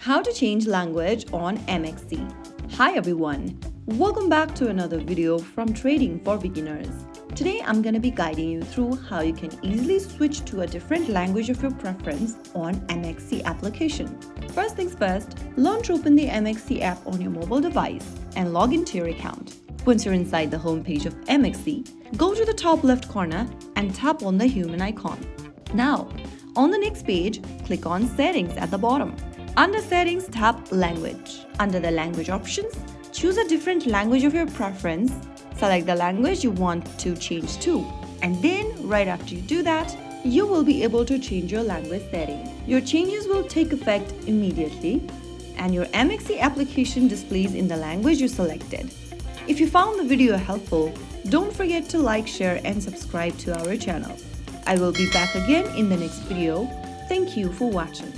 How to change language on MEXC. Hi everyone, welcome back to another video from Trading for Beginners. Today I'm going to be guiding you through how you can easily switch to a different language of your preference on MEXC application. First things first, launch open the MEXC app on your mobile device and log into your account. Once you're inside the home page of MEXC, go to the top left corner and tap on the human icon. Now, on the next page, click on Settings at the bottom. Under Settings, tap Language. Under the Language options, choose a different language of your preference. Select the language you want to change to. And then, right after you do that, you will be able to change your language setting. Your changes will take effect immediately, and your MEXC application displays in the language you selected. If you found the video helpful, don't forget to like, share, and subscribe to our channel. I will be back again in the next video. Thank you for watching.